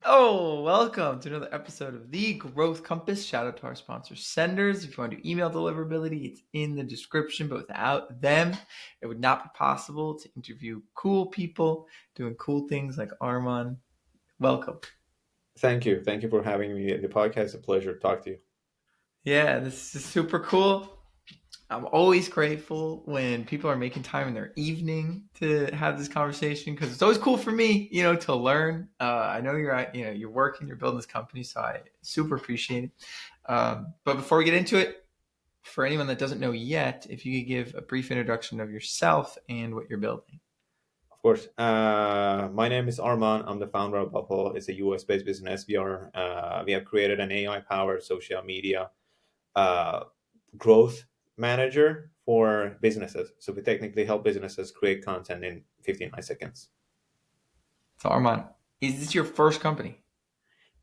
Oh, welcome to another episode of The Growth Compass. Shout out to our sponsor, Senders. If you want to do email deliverability, it's in the description. But without them, it would not be possible to interview cool people doing cool things like Arman. Welcome. Thank you. Thank you for having me in the podcast. It's a pleasure to talk to you. Yeah, this is super cool. I'm always grateful when people are making time in their evening to have this conversation because it's always cool for me, to learn. I know you're working, you're building this company, so I super appreciate it. But before we get into it, for anyone that doesn't know yet, if you could give a brief introduction of yourself and what you're building. Of course. My name is Arman. I'm the founder of Bupple. It's a US-based business. We have created an AI-powered social media uh, growth manager for businesses. So we technically help businesses create content in 59 seconds. So Armand, is this your first company?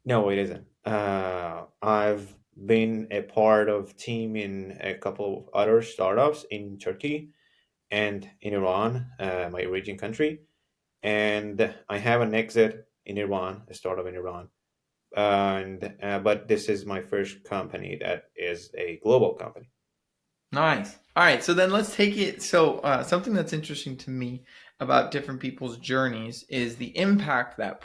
No, it isn't. I've been a part of team in a couple of other startups in Turkey and in Iran, my origin country. And I have an exit in Iran, a startup in Iran, and but this is my first company that is a global company. Nice. All right, so then let's take it. So, something that's interesting to me about different people's journeys is the impact that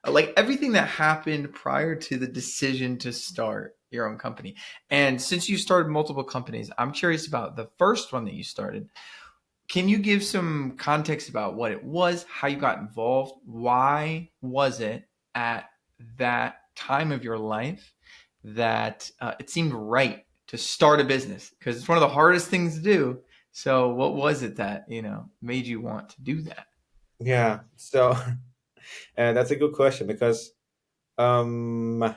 like everything that happened prior to the decision to start your own company. And since you started multiple companies, I'm curious about the first one that you started. Can you give some context about what it was, how you got involved, why was it at that time of your life that it seemed right to start a business? Because it's one of the hardest things to do. So, what was it that made you want to do that? Yeah, so that's a good question because um,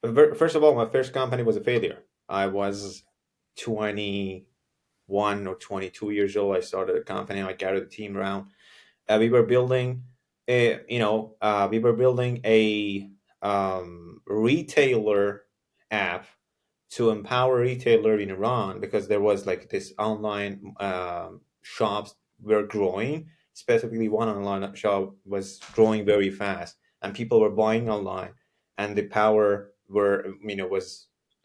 first of all, my first company was a failure. I was 21 or 22 years old. I started a company. I gathered a team around. We were building we were building a retailer app to empower retailer in Iran because there was like this online shops were growing. Specifically, one online shop was growing very fast, and people were buying online, and the power were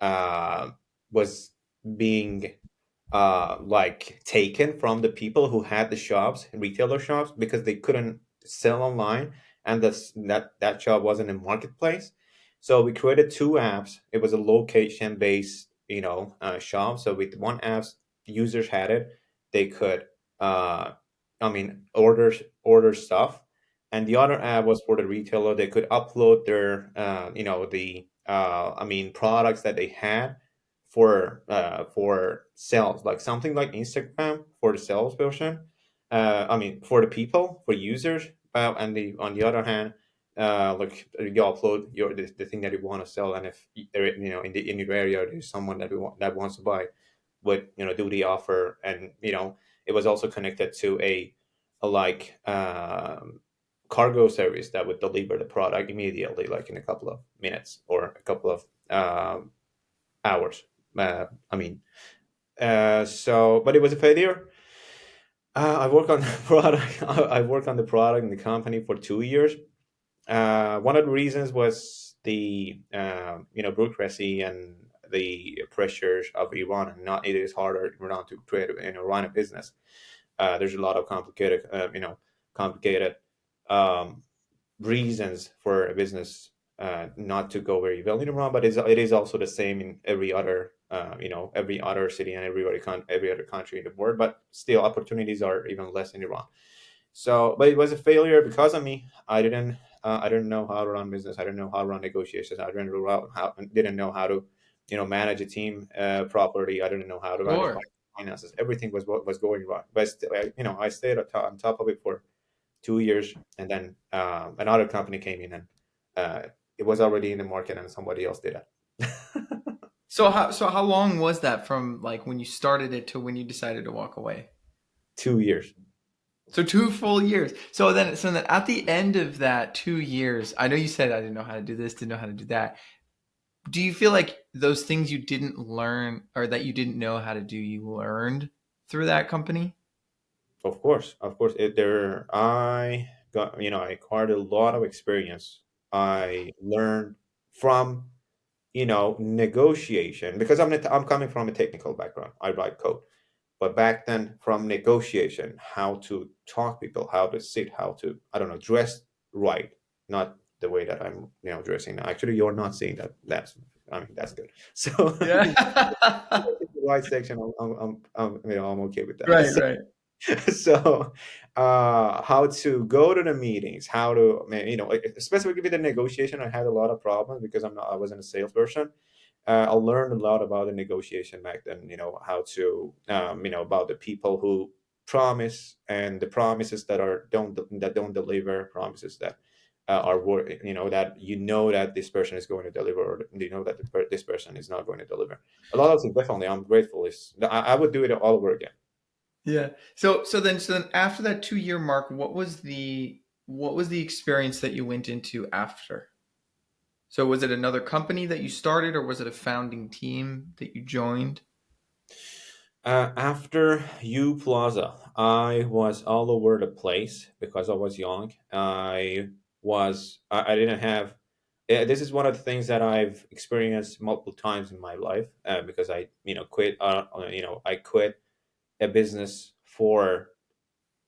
uh, was being like taken from the people who had the shops, retailer shops, because they couldn't sell online, and that shop wasn't a marketplace. So we created two apps. It was a location based, shop. So with one app, users had it. They could, uh, order stuff, and the other app was for the retailer. They could upload their, products that they had for sales, like something like Instagram for the sales version. For the people, for users. And the on the other hand, like you upload the thing that you want to sell, and if in your area there's someone that wants to buy, would do the offer, and it was also connected to a like cargo service that would deliver the product immediately, like in a couple of minutes or a couple of hours. Uh, I mean, but it was a failure. I worked on the product. I worked on the product in the company for 2 years. One of the reasons was the bureaucracy and the pressures of Iran, and not it is harder in Iran to create run a business. There's a lot of complicated um, reasons for a business not to go very well in Iran, but it is also the same in every other every other city and every other country in the world. But still, opportunities are even less in Iran. So, but it was a failure because of me. I didn't know how to run business. I didn't know how to run negotiations. Didn't know how to manage a team properly. I didn't know how to manage my Sure. finances. Everything was what was going wrong. But still, I stayed on top of it for 2 years, and then another company came in, and it was already in the market, and somebody else did it. So how long was that from like when you started it to when you decided to walk away? 2 years. So 2 full years. So then at the end of that 2 years, I know you said I didn't know how to do this, didn't know how to do that. Do you feel like those things you didn't learn or that you didn't know how to do, you learned through that company? Of course. I got I acquired a lot of experience I learned from negotiation, because I'm coming from a technical background. I write code, but back then, from negotiation, how to talk people, how to sit, how to, I don't know, dress right, not the way that I'm dressing now. Actually, you're not seeing that. That's good. So Yeah. the right section, I'm okay with that. Right, right. So how to go to the meetings, how to, specifically with the negotiation, I had a lot of problems because I wasn't a salesperson. I learned a lot about the negotiation back then, how to about the people who promise, and the promises that don't deliver, promises that that that this person is going to deliver, or that this person is not going to deliver. A lot of things, definitely I'm grateful. Is I would do it all over again. Yeah. So then after that 2 year mark, what was the experience that you went into after? So was it another company that you started, or was it a founding team that you joined? After U Plaza, I was all over the place because I was young. I didn't have. This is one of the things that I've experienced multiple times in my life, because I, quit. I quit a business for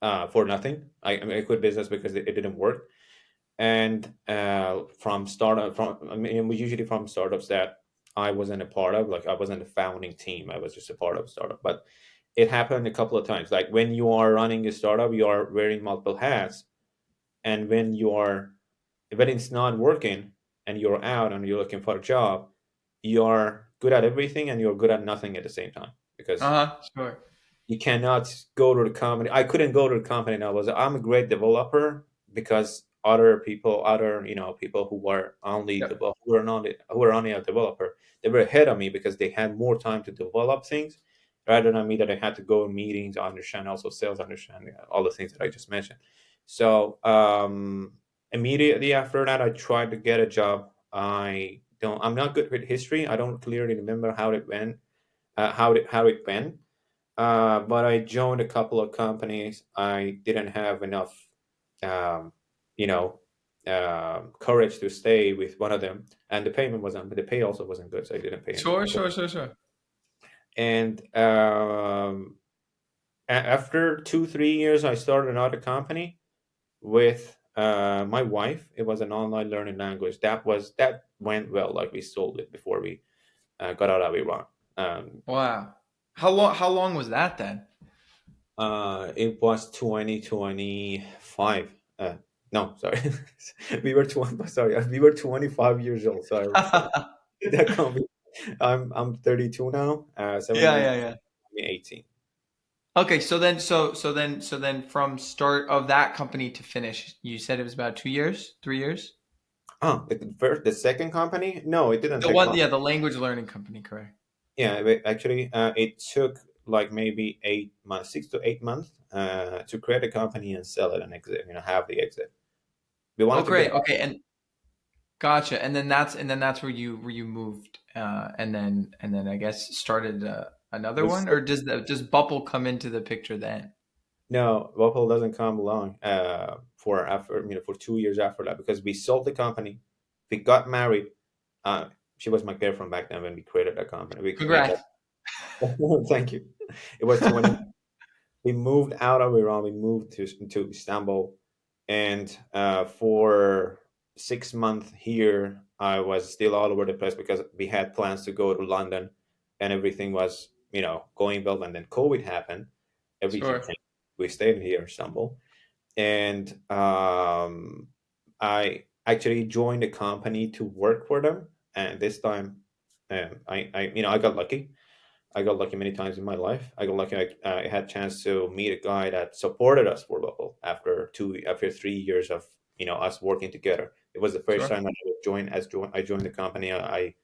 nothing. I quit business because it didn't work. And from startup, from I mean, usually from startups that I wasn't a part of, like I wasn't a founding team. I was just a part of a startup, but it happened a couple of times. Like when you are running a startup, you are wearing multiple hats, and when it's not working and you're out and you're looking for a job, you're good at everything and you're good at nothing at the same time, because Uh-huh. Sure. you cannot go to the company. I couldn't go to the company, and I'm a great developer, because other people who were only Yep. who were only a developer, they were ahead of me because they had more time to develop things, rather than me, that I had to go in meetings, understand also sales, understand all the things that I just mentioned. So immediately after that, I tried to get a job. I'm not good with history. I don't clearly remember how it went, how it went. But I joined a couple of companies. I didn't have enough, um, you know, courage to stay with one of them, and the pay also wasn't good, so I didn't pay Sure, anymore. sure, sure, sure. And after 2 3 years, I started another company with my wife. It was an online learning language. That went well. Like we sold it before we got out of Iran. Um, Wow. How long was that then? It was 2025. No, sorry. We were 25 years old. Sorry. That can't be. I'm 32 now. Yeah, 17, yeah, yeah. 18. Okay, so then from start of that company to finish, you said it was about 2 years, 3 years? The second company? No, it didn't The take one, long. yeah, the language learning company, correct. Yeah, actually, it took like maybe 8 months, 6 to 8 months, to create a company and sell it and exit. Have the exit. We Oh, wanted to get great. Okay, and gotcha. And then that's where you moved, and then I guess started another this. one, or does Bupple come into the picture then? No, Bupple doesn't come along for 2 years after that, because we sold the company, we got married. Uh, she was my girlfriend back then when we created that company. We got Congrats. thank you. It was 20. We moved out of Iran. We moved to Istanbul, and for 6 months here, I was still all over the place because we had plans to go to London, and everything was going well. And then COVID happened, everything Sure. changed. We stayed here in Istanbul, and I actually joined a company to work for them. And this time, I got lucky. I got lucky many times in my life. I got lucky. I had a chance to meet a guy that supported us for Bubble after 3 years of us working together. It was the first Sure. time I joined the company. I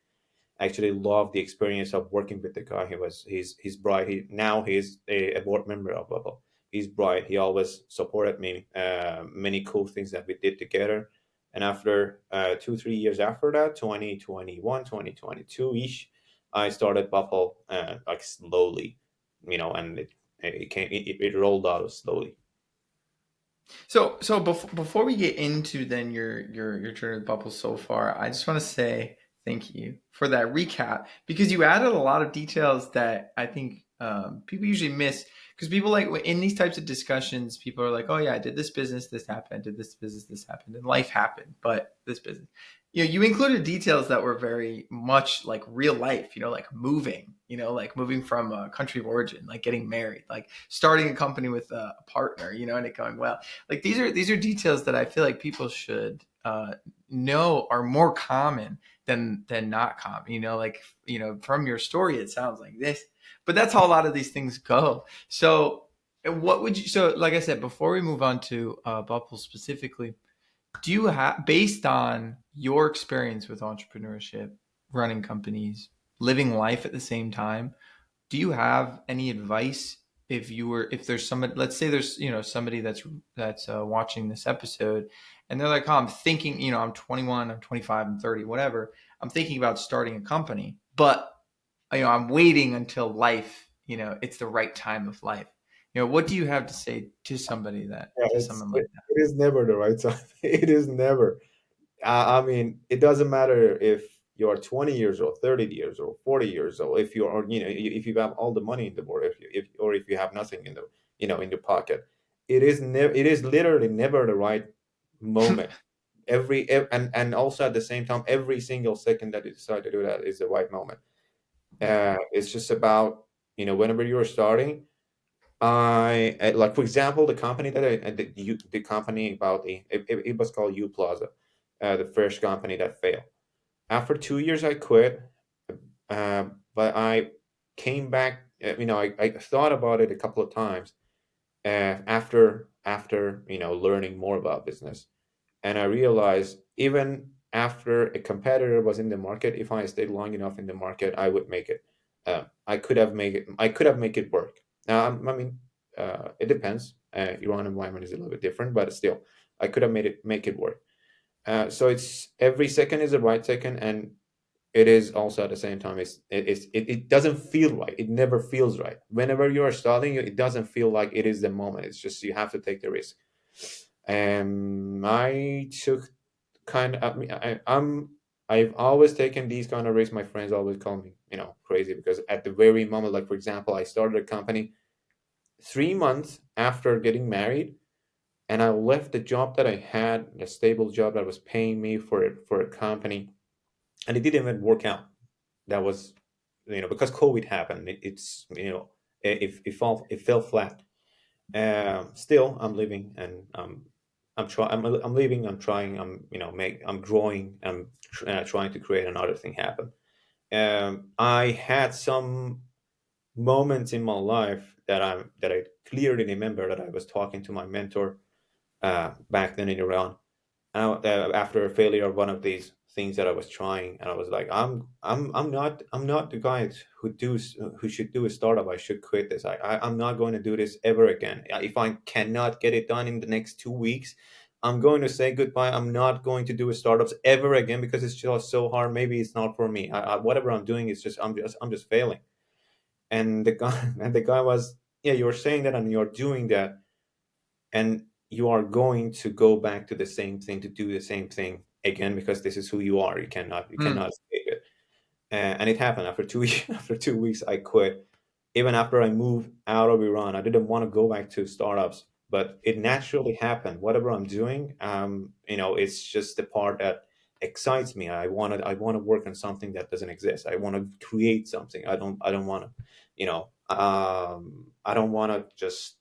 actually loved the experience of working with the guy. He's bright. He's a board member of Bubble. He's bright. He always supported me. Many cool things that we did together. And after 2 3 years after that, 2021, 2022 ish, I started Bubble, like slowly, and it rolled out slowly. Before we get into then your journey with Bubble so far, I just want to say thank you for that recap because you added a lot of details that I think people usually miss. Because people like in these types of discussions, people are like, "Oh yeah, I did this business, this happened. I did this business, this happened, and life happened." But this business, you included details that were very much like real life. Like moving. Like moving from a country of origin, like getting married, like starting a company with a partner. And it going well, like these are details that I feel like people should know are more common than not common. Like from your story, it sounds like this, but that's how a lot of these things go. So, what would you? So, like I said, before we move on to Bupple specifically, do you have, based on your experience with entrepreneurship, running companies, living life at the same time, do you have any advice if there's somebody, let's say there's somebody that's watching this episode and they're like, oh, I'm thinking, I'm 21, I'm 25, I'm 30, whatever, I'm thinking about starting a company, but I'm waiting until life, it's the right time of life. What do you have to say to somebody that Yeah, to someone like that? it is never the right time. It is never. I mean, it doesn't matter if you're 20 years old, 30 years old, 40 years old. If you're, if you have all the money in the world, if you have nothing in the, in your pocket, it is never. It is literally never the right moment. And also at the same time, every single second that you decide to do that is the right moment. It's just about, whenever you're starting. Like, for example, the company that the company about it was called U Plaza, the first company that failed. After 2 years, I quit, but I came back. I thought about it a couple of times after learning more about business, and I realized even after a competitor was in the market, if I stayed long enough in the market, I would make it. I could have made it. I could have make it work. Now, I mean, it depends. Iran environment is a little bit different, but still, I could have made it make it work. So it's every second is the right second, and it is also at the same time. It doesn't feel right. It never feels right. Whenever you are starting, it doesn't feel like it is the moment. It's just you have to take the risk. I took kind of. I mean, I've always taken these kind of risks. My friends always call me, crazy because at the very moment, like for example, I started a company 3 months after getting married, and I left the job that I had, a stable job that was paying me for a company, and it didn't even work out. That was, because COVID happened. It's it fell flat. Still, I'm living and I'm trying. I'm living. I'm trying. I'm growing. I'm trying to create another thing happen. I had some moments in my life that I clearly remember that I was talking to my mentor back then in Iran. After a failure of one of these things that I was trying, and I was like, I'm not the guy who should do a startup. I should quit this. I'm not going to do this ever again. If I cannot get it done in the next 2 weeks, I'm going to say goodbye. I'm not going to do startups ever again because it's just so hard. Maybe it's not for me. Whatever I'm doing is just I'm just failing. And the guy and the guy was, yeah, you're saying that and you're doing that, and you are going to go back to the same thing to do the same thing again because this is who you are. You cannot Mm, escape it. And it happened after 2 weeks. After 2 weeks, I quit. Even after I moved out of Iran, I didn't want to go back to startups, but it naturally happened. Whatever I'm doing, it's just the part that excites me. I want to work on something that doesn't exist. I want to create something. I don't want to, I don't want to just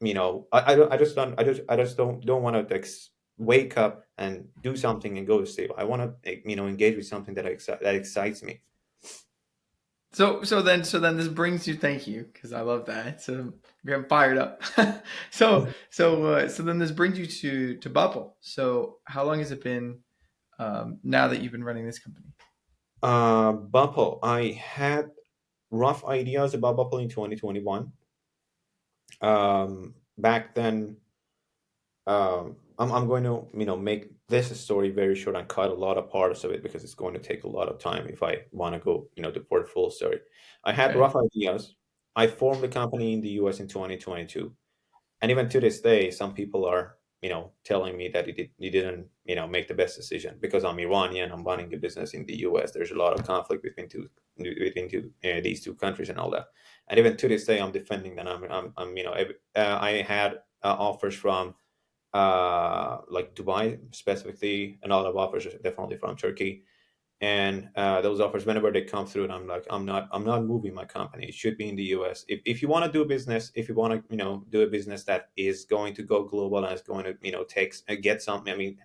I just don't want to wake up and do something and go to sleep. I want to engage with something that excites me. so then this brings you, thank you, because I love that. So I'm getting fired up. So then this brings you to Bubble. So how long has it been now that you've been running this company? Bupple. I had rough ideas about Bupple in 2021. Back then, I'm going to make this story very short and cut a lot of parts of it because it's going to take a lot of time if I want to go the for the full story. I had Okay. rough ideas. I formed the company in the U.S. in 2022. And even to this day, some people are, telling me that he didn't, make the best decision because I'm Iranian. I'm running a business in the U.S. There's a lot of conflict these two countries and all that. And even to this day, I'm defending that. I had offers from like Dubai specifically, and all of offers are definitely from Turkey. And those offers, whenever they come through, and I'm like, I'm not moving my company. It should be in the US. If you want to do a business, if you want to, do a business that is going to go global and is going to, get something,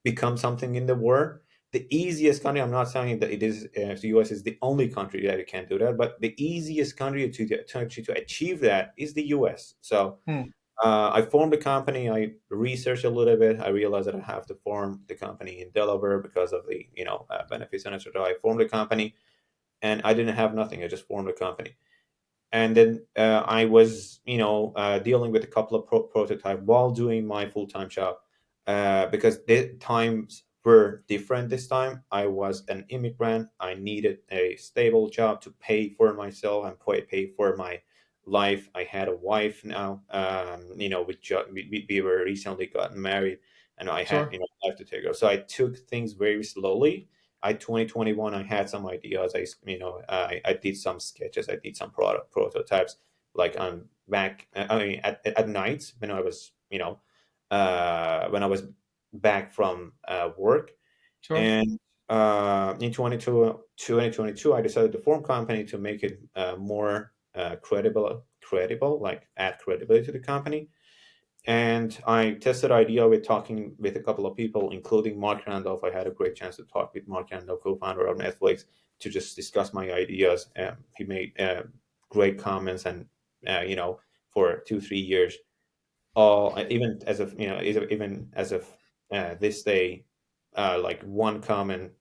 become something in the world. The easiest country, I'm not saying that the US is the only country that it can do that, but the easiest country to achieve that is the US. So Hmm. I formed a company. I researched a little bit. I realized that I have to form the company in Delaware because of the benefits and etc. I formed a company, and I didn't have nothing. I just formed a company, and then I was dealing with a couple of prototype while doing my full time job because the times were different this time. I was an immigrant. I needed a stable job to pay for myself and pay for my life. I had a wife now. We were recently gotten married, and I had Sure. life to take care of. So I took things very slowly. 2021, I had some ideas. I did some sketches. I did some product prototypes, like on back. I mean, at night when I was when I was back from work. Sure. And in 2022, I decided to form company to make it more credible, like add credibility to the company. And I tested idea with talking with a couple of people, including Mark Randolph. I had a great chance to talk with Mark Randolph, co-founder of Netflix, to just discuss my ideas. He made great comments, and for 2 3 years, all even as of even as of this day, like one comment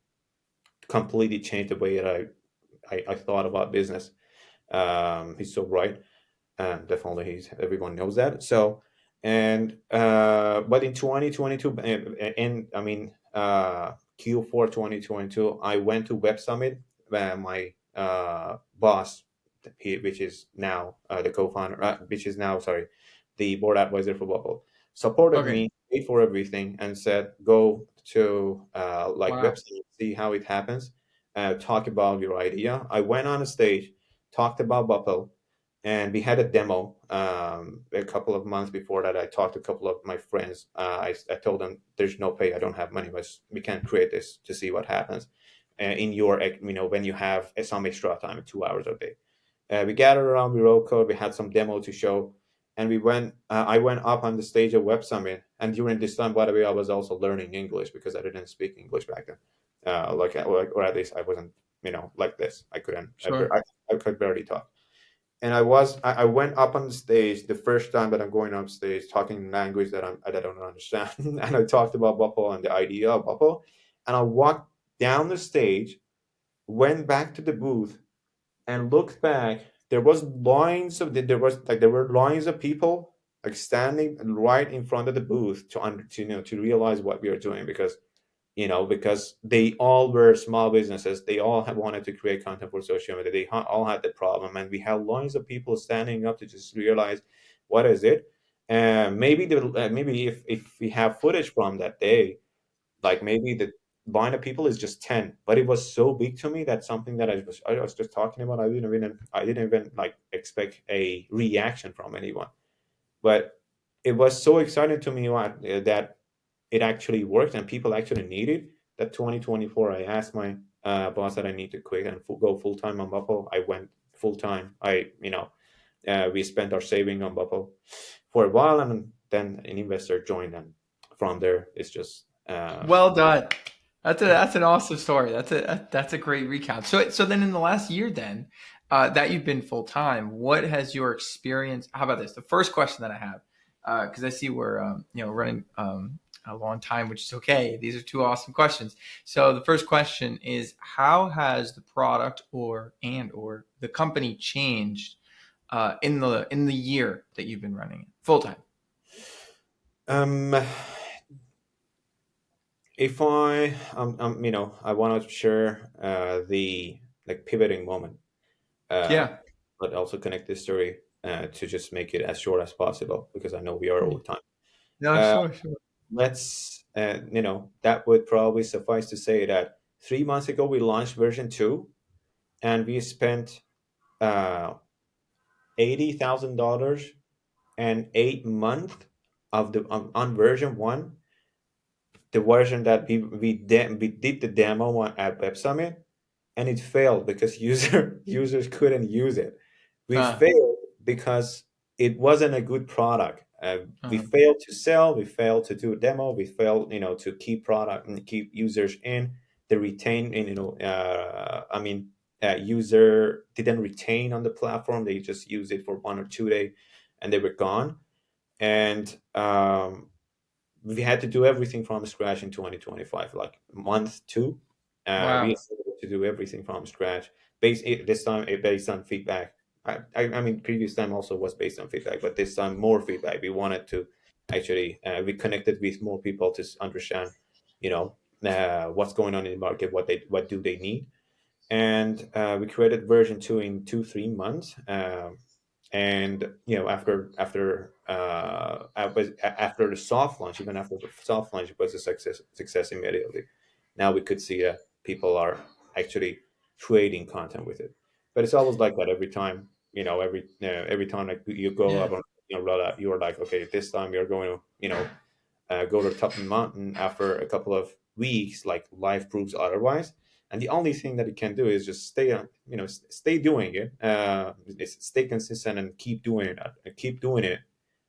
completely changed the way that I thought about business. He's so right. Definitely, everyone knows that. So, and but in 2022, in I mean Q4 2022, I went to Web Summit. My boss, which is now the co-founder, which is now, sorry, the board advisor for Bupple, supported Okay. me, paid for everything, and said, "Go to like Web Wow. Summit, see how it happens, talk about your idea." I went on a stage, talked about Bupple, and we had a demo a couple of months before that. I talked to a couple of my friends. I told them there's no pay, I don't have money, but we can create this to see what happens in your when you have some extra time, 2 hours a day. We gathered around, we wrote code, we had some demo to show, and I went up on the stage at Web Summit, and during this time, by the way, I was also learning English because I didn't speak English back then. Or at least I wasn't like this. I couldn't Sure. I could barely talk. And I went up on the stage the first time that I'm going on stage talking in language that I don't understand, and I talked about Bupple and the idea of Bupple, and I walked down the stage, went back to the booth, and looked back. There were lines of people like standing right in front of the booth to realize what we are doing, because they all were small businesses. They all had wanted to create content for social media. They all had the problem, and we had lines of people standing up to just realize what is it. And maybe if we have footage from that day, like maybe the line of people is just 10, but it was so big to me that something that I was just talking about. I didn't even like expect a reaction from anyone, but it was so exciting to me that it actually worked and people actually need it. That 2024, I asked my boss that I need to quit and go full time on Bupple. I went full time. We spent our saving on Bupple for a while, and then an investor joined, and from there, it's just Well done. That's an awesome story. That's a great recap. So then in the last year then that you've been full time, what has your experience? How about this? The first question that I have, because I see we're running a long time, which is okay. These are two awesome questions. So the first question is, how has the product or the company changed in the year that you've been running it full time? um, if I want to share the like pivoting moment, uh, Yeah. but also connect this story. to just make it as short as possible because I know we are over time. No, Uh, sure, sure. let's that would probably suffice to say that 3 months ago we launched version 2, and we spent uh, $80,000 and 8 months of the on version 1, the version that we did the demo at Web Summit, and it failed because users couldn't use it. We Uh, failed because it wasn't a good product. We uh, failed to sell. We failed to do a demo. We failed, to keep product and keep users in. The retain, user didn't retain on the platform. They just used it for 1 or 2 days, and they were gone. And we had to do everything from scratch in 2025, like month two. We wow. had to do everything from scratch. This time based on feedback. I mean, previous time also was based on feedback, but this time more feedback. We wanted to actually we connected with more people to understand, you know, what's going on in the market, what do they need, and we created version 2 in 2 3 months. And after the soft launch, even after the soft launch, it was a success immediately. Now we could see that people are actually creating content with it. But it's always like that every time. Every time like you go Yeah. up on rollout, you're like, okay, this time you're going to go to the top of the mountain after a couple of weeks, like life proves otherwise. And the only thing that you can do is just stay on, stay doing it. Stay consistent and keep doing it,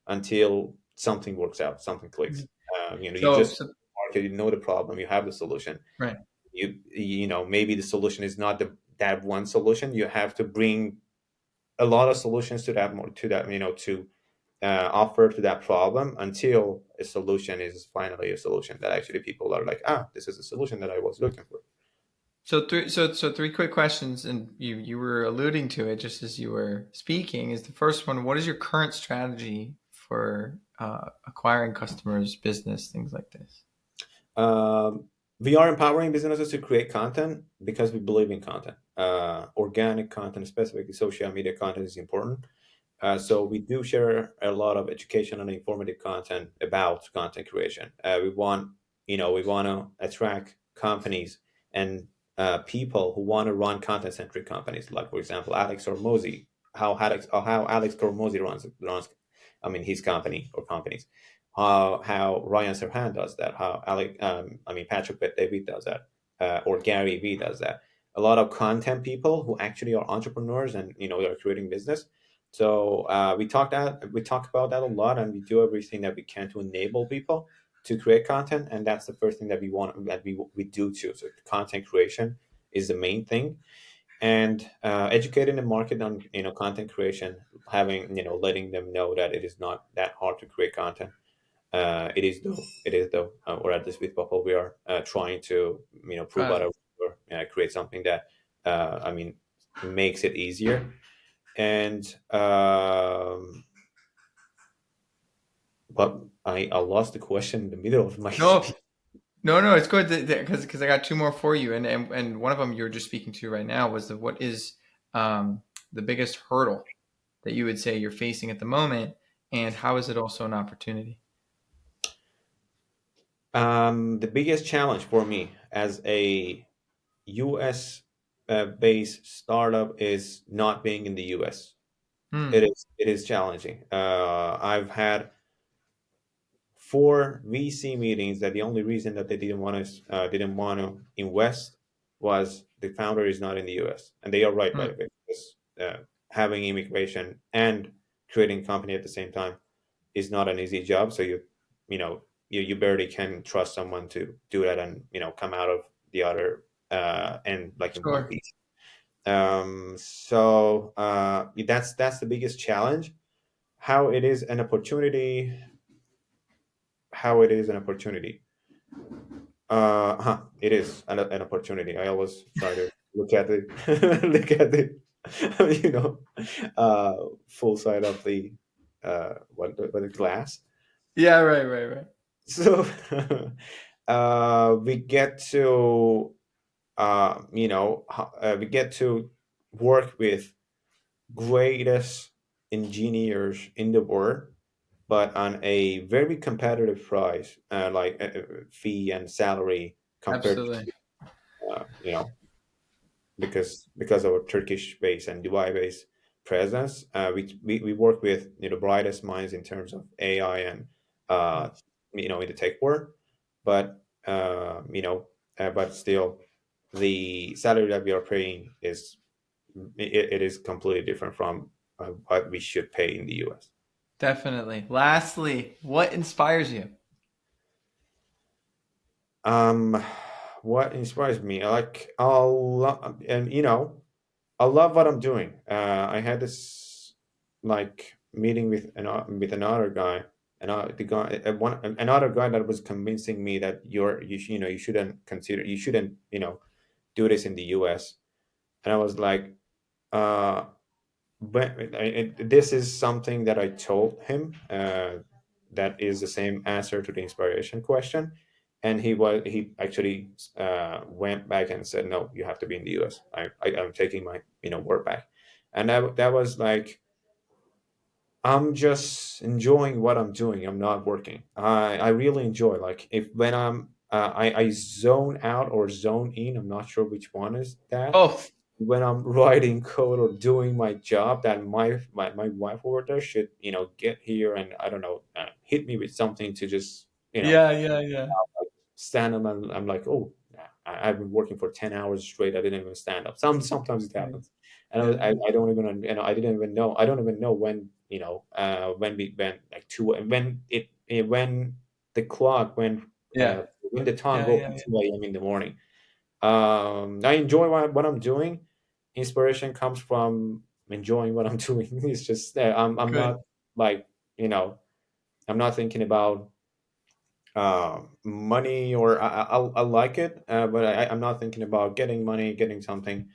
until something works out, something clicks. Mhm. You So, just so market, you know the problem, you have the solution. right. Maybe the solution is not that one solution. You have to bring a lot of solutions to that, to offer to that problem until a solution is finally a solution that actually people are like, this is a solution that I was looking for. So three quick questions, and you were alluding to it just as you were speaking. Is the first one: what is your current strategy for acquiring customers, business, things like this? Um, we are empowering businesses to create content because we believe in content. Organic content, specifically social media content, is important. So we do share a lot of education and informative content about content creation. We want to attract companies and people who want to run content centric companies, like for example Alex Hormozy, how Alex Hormozy runs, I mean, his company or companies. How Ryan Serhan does that. How Patrick Bet David does that, or Gary Vee does that. A lot of content people who actually are entrepreneurs and they're creating business. So we talk about that a lot, and we do everything that we can to enable people to create content, and that's the first thing that we do too. So content creation is the main thing, and educating the market on content creation, having letting them know that it is not that hard to create content. It is though, or at least with Bupple, we are trying to prove out Uh, our or create something that makes it easier. And but I lost the question in the middle of my no, speech. no, it's good because I got two more for you, and one of them you're just speaking to right now was what is um, the biggest hurdle that you would say you're facing at the moment, and how is it also an opportunity? The biggest challenge for me as a US based startup is not being in the US. It Hmm. is challenging. I've had 4 VC meetings that the only reason that they didn't want to invest was the founder is not in the US, and they are right, by Hmm. the way, because having immigration and creating company at the same time is not an easy job. So you barely can trust someone to do that and come out of the other end like in one Sure. piece. So that's the biggest challenge. How it is an opportunity. How it is an opportunity. It is an opportunity. I always try to look at it, look at it, you know, uh, full side of the what the glass. Yeah. Right. Right. Right. So we get to we get to work with greatest. engineers in the world, but on a very competitive price, like fee and salary compared to, Absolutely. you know, because of our Turkish base and Dubai base presence, we work with, you know, brightest minds in terms of AI and, uh, Nice. you know, in the tech world, but but still, the salary that we are paying is, it is completely different from what we should pay in the US. Definitely. Lastly, what inspires you? Um, what inspires me? I like and I love what I'm doing. I had this like meeting with with another guy, the guy, another guy that was convincing me that you shouldn't consider, you shouldn't, do this in the U.S. And I was like, uh, but this is something that I told him. That is the same answer to the inspiration question, and he actually went back and said, "No, you have to be in the U.S. I'm taking my word back," and that was like, I'm just enjoying what I'm doing. I'm not working. I really enjoy, like, if when I zone out or zone in. I'm not sure which one is that. Both. When I'm writing code or doing my job, that my wife over there should, get here and, I don't know, hit me with something to just, Yeah, yeah, yeah. stand up, and I'm like, oh, I've been working for 10 hours straight. I didn't even stand up. Sometimes it Nice. happens, and Yeah, yeah. I don't even, I didn't even know. I don't even know when, when like two, when the clock Yeah. when the time Yeah, go yeah, to yeah. 2 a.m. in the morning. I enjoy what I'm doing. Inspiration comes from enjoying what I'm doing. It's just, I'm not, Good. like, you know I'm not thinking about money, or I like it, but I'm not thinking about getting money, getting something,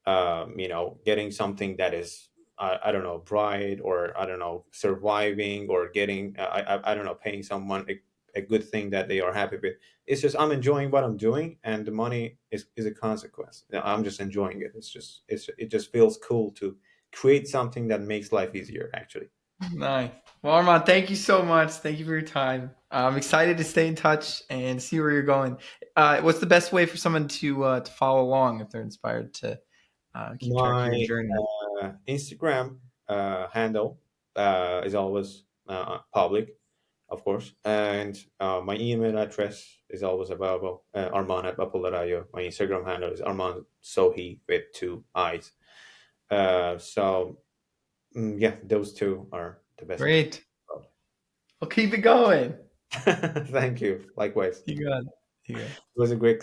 getting something that is, I don't know, bright, or, I don't know, surviving, or getting, I don't know, paying someone a good thing that they are happy with. It's just, I'm enjoying what I'm doing, and the money is a consequence. I'm just enjoying it. It just feels cool to create something that makes life easier, actually. Nice. Well, Armand, thank you so much. Thank you for your time. I'm excited to stay in touch and see where you're going. What's the best way for someone to follow along if they're inspired to keep track of your My journey? Instagram handle is always public, of course, and my email address is always available. Arman at Bupple.io. My Instagram handle is Arman Sohi with two eyes. So, yeah, those two are the best way. Great. Well, keep it going. Thank you. Likewise, You got it. You got it. it was a great